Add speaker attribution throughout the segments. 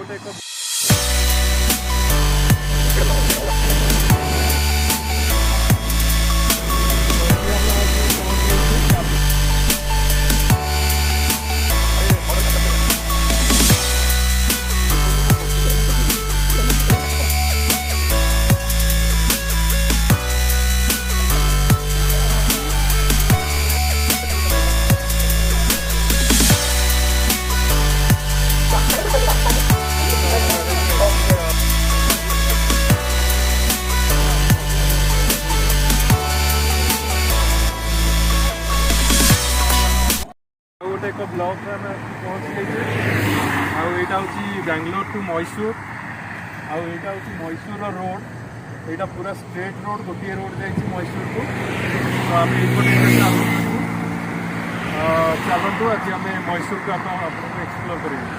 Speaker 1: एक ब्लॉक पहुँच गए बैंगलोर टू मैसूर आईटा हूँ मैसूर रोड यहाँ पूरा स्ट्रेट रोड गोटे रोड जाइए मैसूर को तो आम चलतु आज आम मैसूर को आपको एक्सप्लोर करेंगे।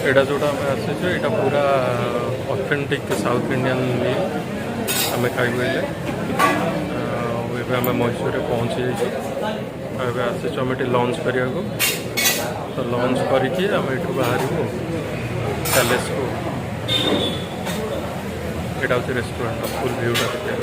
Speaker 1: एटा जोटा आम आसीचु यहाँ पूरा ऑथेंटिक साउथ इंडियन मील आम खाइबे एवं आम मैसूर पहुँची जाइए आसीचु आम ये लंच करने को तो लंच करके आम ये बाहर पैलेस को यहाँ हूँ रेस्टोरेंट फुल भ्यूटा देखिए।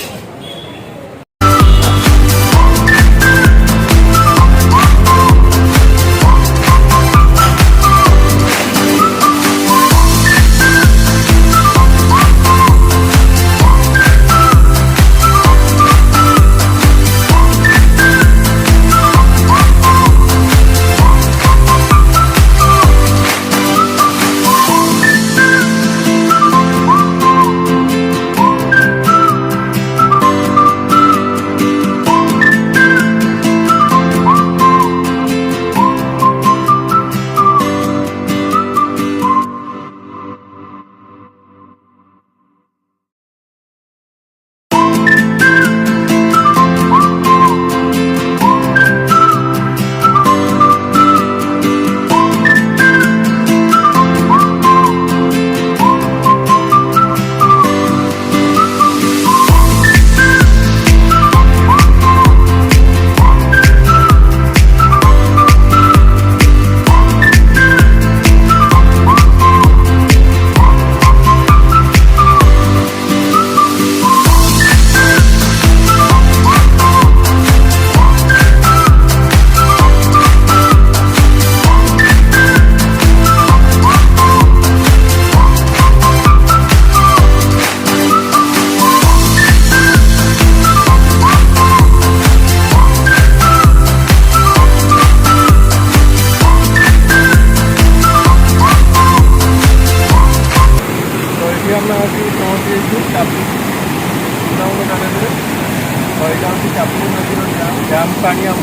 Speaker 1: डैम पानी आम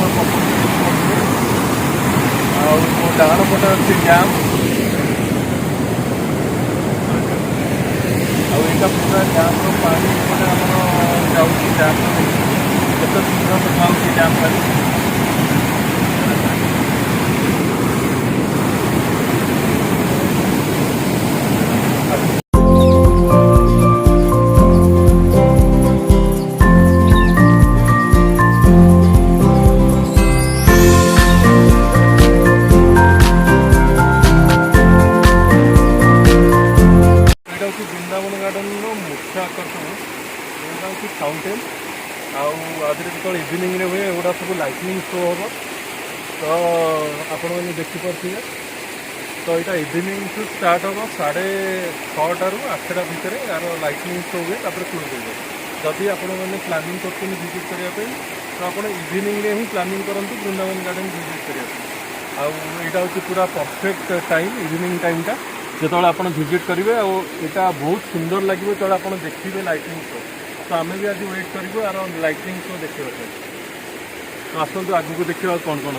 Speaker 1: डाण पटे अच्छे डैम आईटा पूरा डैम पानी आम जाऊँगी डैम केत सुंदर देखा डैम पानी फाउंटेन आदि जो इवनिंग हुए एगुड़ा सब लाइटनिंग शो हम तो आपण मैंने देखिपे तो यहाँ इवनिंग टू स्टार्ट हम 6:30 ରୁ 8ଟା भितर यार लाइटनिंग शो हुए क्लोज हो जदि आपण मैंने प्लानिंग कर विजिट करने तो आप इवनिंग ही प्लानिंग करूँ वृंदावन गार्डन विजिट करने आईटा हूँ पूरा परफेक्ट टाइम इवनिंग टाइमटा जो आप विजिट करेंगे आईटा बहुत सुंदर लगे जो आप देखिए लाइटिंग शो तो आम भी आज वेट करूँ आर लाइटिंग शो देखा तो आसतु आगू देखा कौन कौन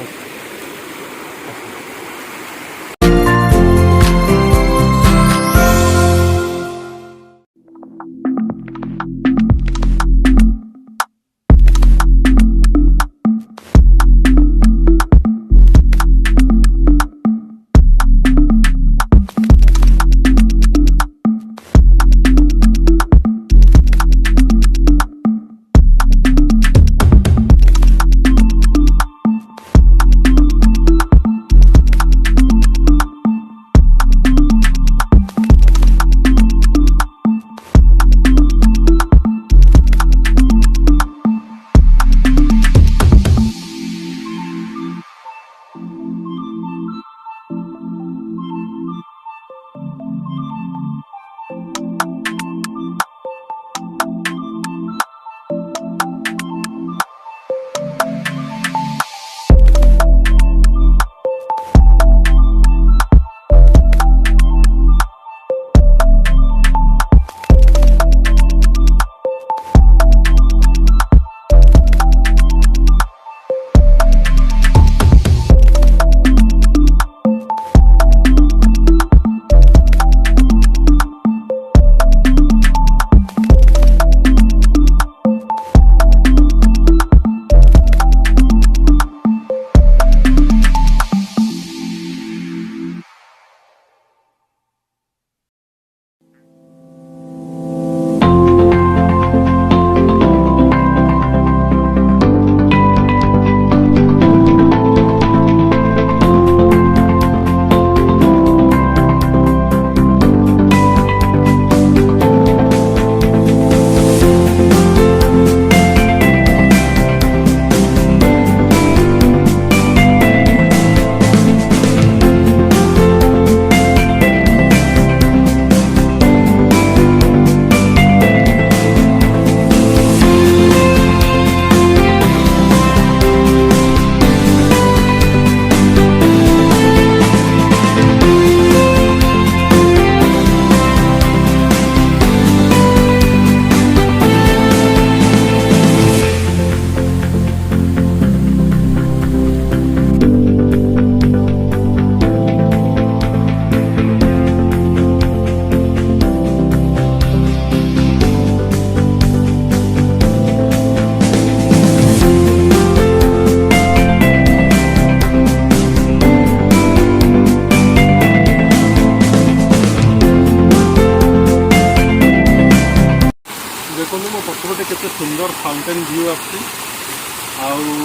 Speaker 1: अच्छे सुंदर फाउंटेन व्यू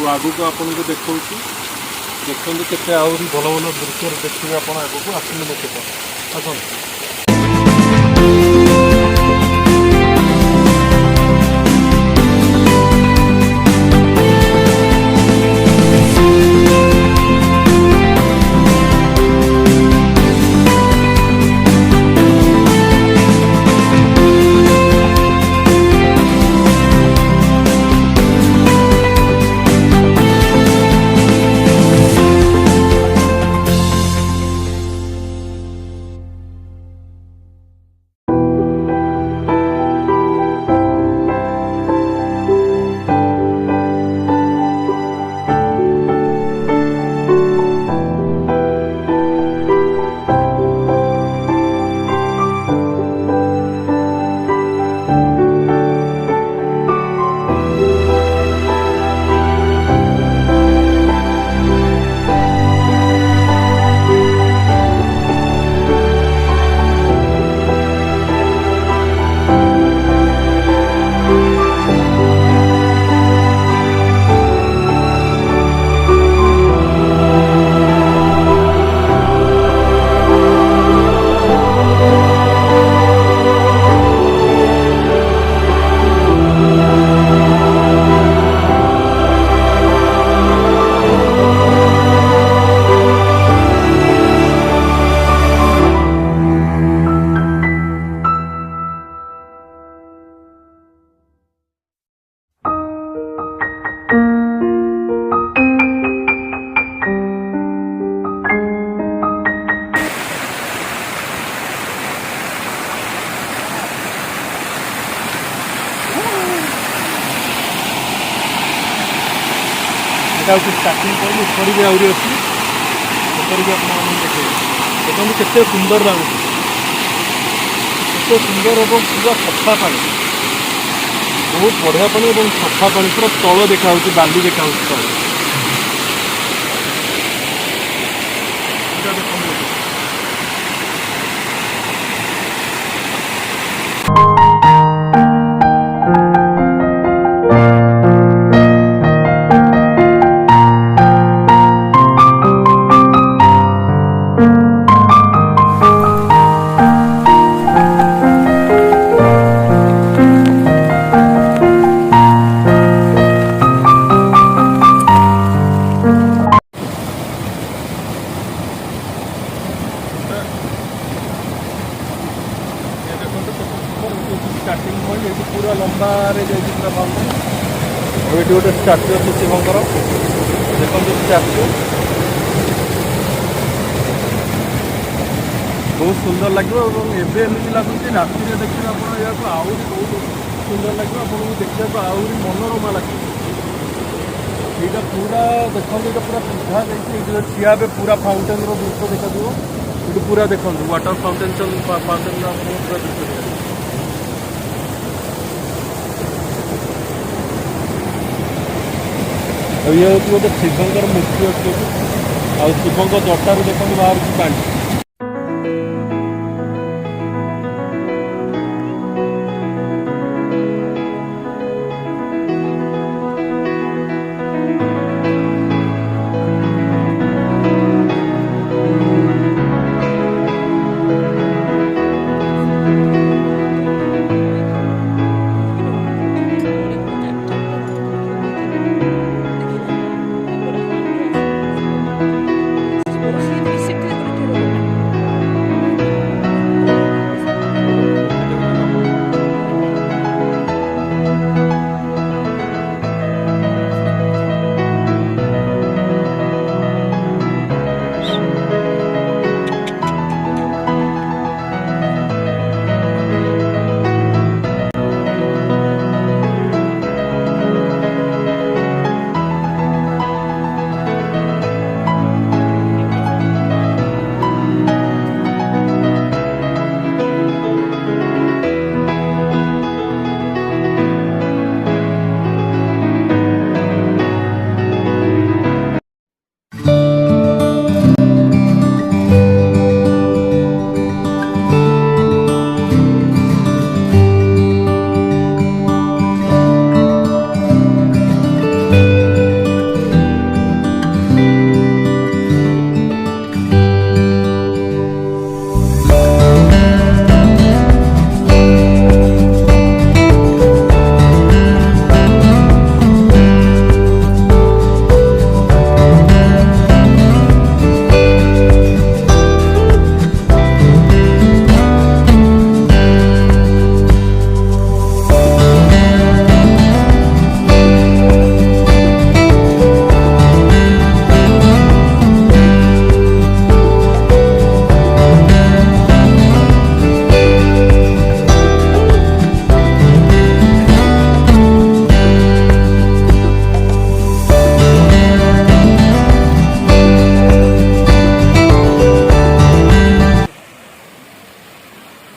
Speaker 1: आगू को आपको देखा देखते केते आहरी भल भल दृश्य देखिए आप आगू आसने देखते आसत हूँ स्टार्टिंग पॉइंट ऊपर भी आहरी अच्छी ऊपर भी आप देखिए देखते केते सुंदर लगुच केते सुंदर और पूरा सफा पानी बहुत बढ़िया पानी और सफा पानी पूरा तल देखा बाली देखा तल स्टार्टिंग पॉइंट ये पूरा लंबा पूरा फाउंटेन और ये गोटे स्टाच्यू अच्छे शिवंकर देखो स्टाच्यू बहुत सुंदर लगे एवं एमती लगुच राति देखिए आप आहरी बहुत सुंदर लगे आपको देखा आहरी मनोरमा लगे यहाँ पूरा देखो ये पूरा सीधा देखिए ठिया पूरा फाउंटेन दृश्य देखा ये पूरा देखो वाटर फाउंटेन फाउंटेन पूरा दृश्य देखा ये हूँ गोटे शिवंकर मूर्ति अच्छी आ शिवंक जटारू देखते बाहर पानी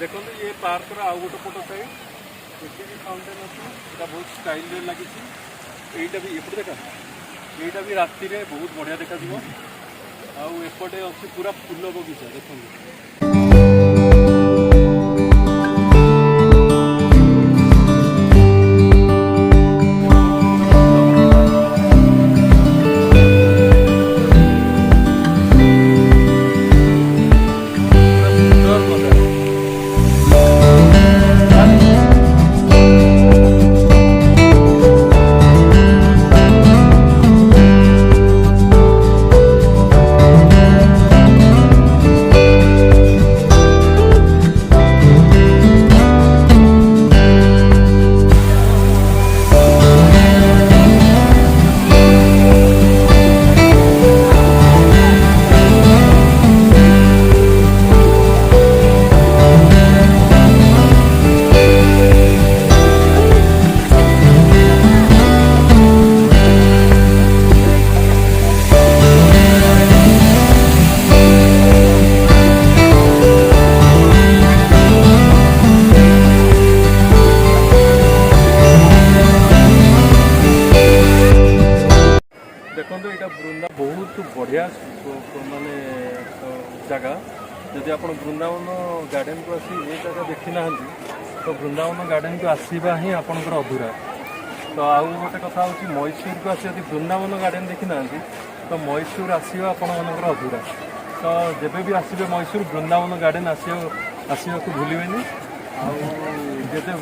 Speaker 1: देखो ये पार्क आउ गोटे पट साइड फाउंटेन अच्छी बहुत स्टाइल लगी यहीटा भी एपटे देखा यहीटा भी राति में बहुत बढ़िया देखा आउटे अच्छी पूरा फूल बगीचा देखो देखो यहाँ वृंदा बहुत बढ़िया माने जगह जदि आप वृंदावन गार्डन को आसी ये जगह देखी ना तो वृंदावन गार्डन को आसवा ही आपंकर अधूरा। तो आउ गोटे कथा हूँ मैसूर को आसी वृंदावन गार्डन देखी ना तो मैसूर आसवा आपंकर अधूरा। तो जब भी आसवे मैसूर वृंदावन गार्डन आसवा को भूलें।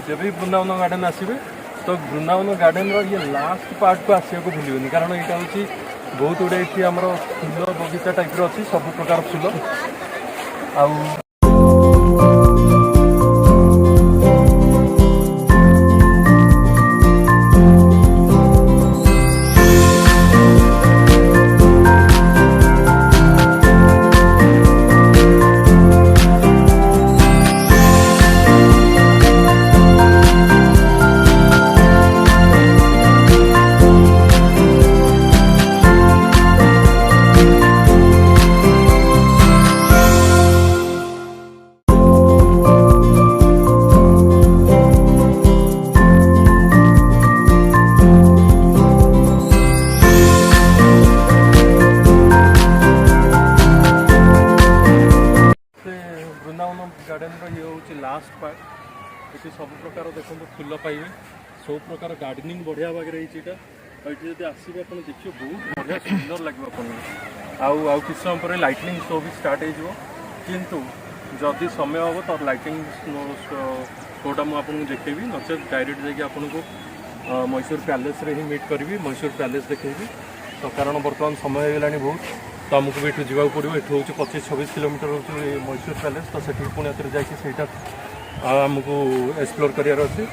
Speaker 1: जब भी वृंदावन गार्डन आसवे तो वृंदावन गार्डन ये लास्ट पार्ट को आसवा को भूलें कारण यहाँ हूँ बहुत गुड़े ये आम फूल बगीचा टाइप अच्छी सब प्रकार फूल आउ गार्डन ये हूँ लास्ट पार्ट ये सब प्रकार देखो फूल पाइबे सब प्रकार गार्डनिंग बढ़िया भाग रही है ये जब आसवे आप देखिए बहुत बढ़िया सुंदर लगे आपको किस समय पर लाइटिंग शो भी स्टार्ट हो किंतु जदि समय हम तो लाइटिंग शोटा मुझे देखेबी नचे डायरेक्ट जाकि आपको मैसूर पैलेस रे ही मीट करी मैसूर पैलेस देखेबी। तो कारण बर्तमान समय होगा बहुत तो आमको भी ये जावाक पड़ो ये हूँ 25-26 किलोमीटर हूँ मैसूर पैलेस। तो से पुणी जाकि आमको एक्सप्लोर करार अच्छे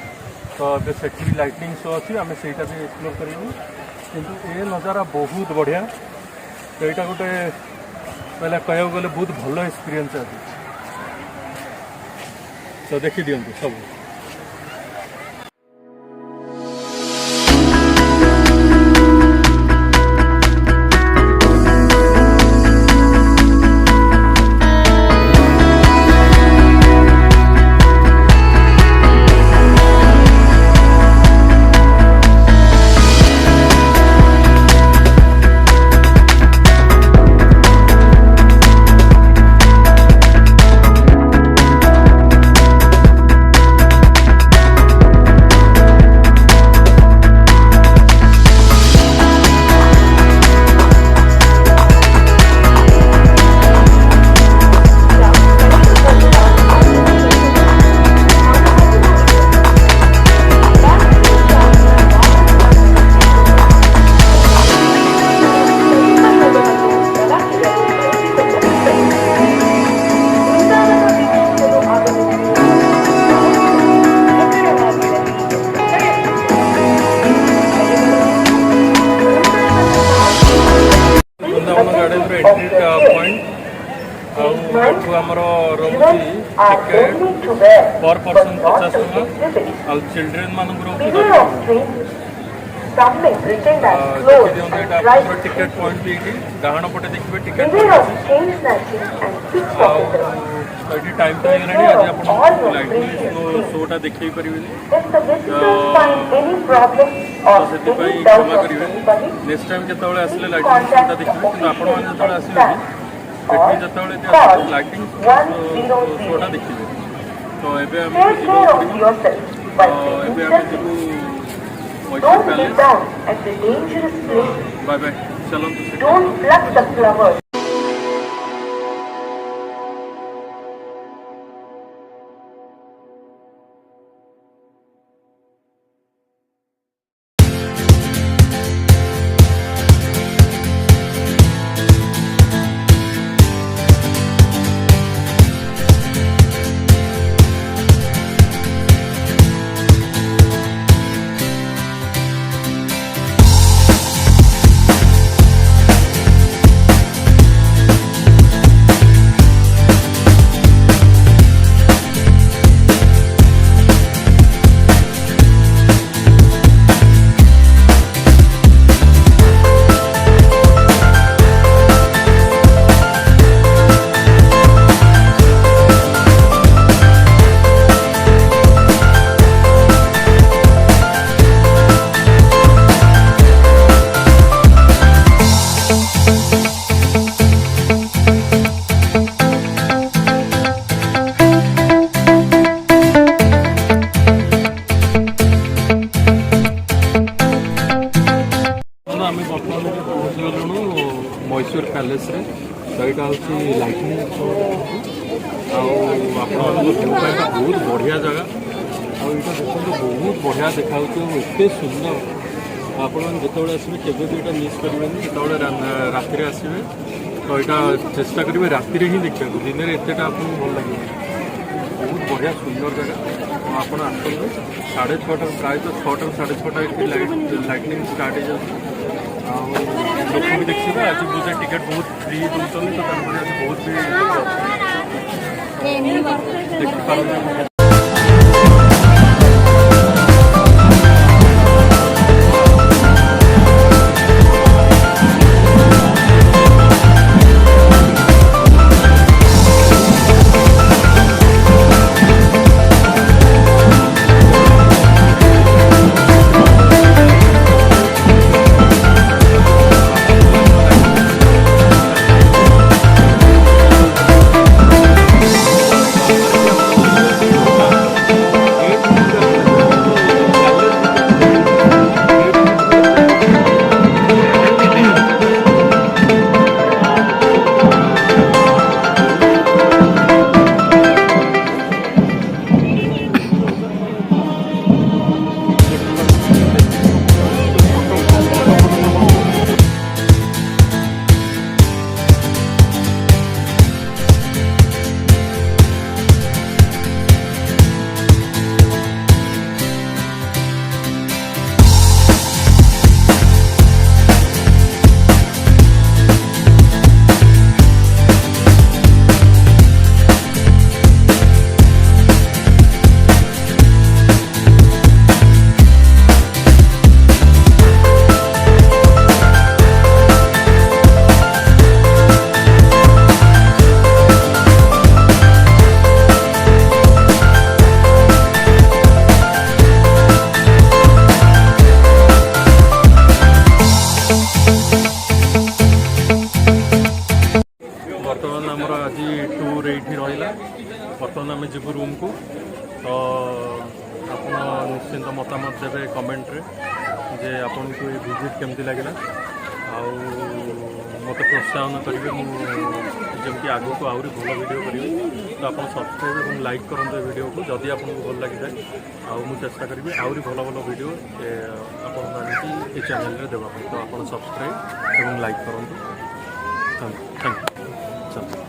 Speaker 1: तो ये से लाइटिंग शो अच्छी आम से भी एक्सप्लोर करूँ किंतु ये नज़ारा बहुत बढ़िया। तो यहाँ गोटे पहले कहूँ गले बहुत भल एक्सपीरियंस है तो देखी दिंतु सब। आमर रोचे टिकेट पर पर्सन 50 टका आ चिल्ड्रेन मानक रोचे टिकेट पॉइंट भी ये डाण पटे देखिए टिकेट टाइम तो आज आप लाइटिंग शोटा देखी पारे से क्षमा करेंगे नेक्स्ट टाइम जो आसे लाइटिंग शोटा देखिए कि आपण मैंने जो आसवे जो लाइटिंग शोटा देखिए तो ये मैसूर पैलेस बाय बाय चलो। मैसूर पैलेस रे तो यहाँ हूँ लाइटनिंग शो आपाई बहुत बढ़िया जगह आईटा देखो बहुत बढ़िया देखा एत सुंदर आप जो आसवे केवे भी यहाँ मिस करेंगे जो राति आसवे तो यहाँ चेष्टा करेंगे राति ही देखा दिन में एतटा आपको भल लगे बहुत बढ़िया सुंदर जगह आप आसतु 6:30 प्रायः 6टा 6:30 लाइटनिंग स्टार्ट हो जाए लोक भी देखिए आज बोधे टिकेट बहुत फ्री दूसरी तो आज बहुत भी देखिपार टूर ये रहा बर्तमान आम जीव रूम को तो आप निश्चिंत मतामत देवे कमेंट रे जे आपन को ये विजिट केमती लगे मत प्रोत्साहन करेंगे मुझे आगे को आहरी भल वीडियो करी तो आप सब्सक्राइब और लाइक करते वीडियो को जदि आपको भल लगी जाए आउ चेष्टा करी आहरी भल भल वीडियो आपकी ये चैनल रे देवा तो आप सब्सक्राइब और लाइक करूँ थैंक यू।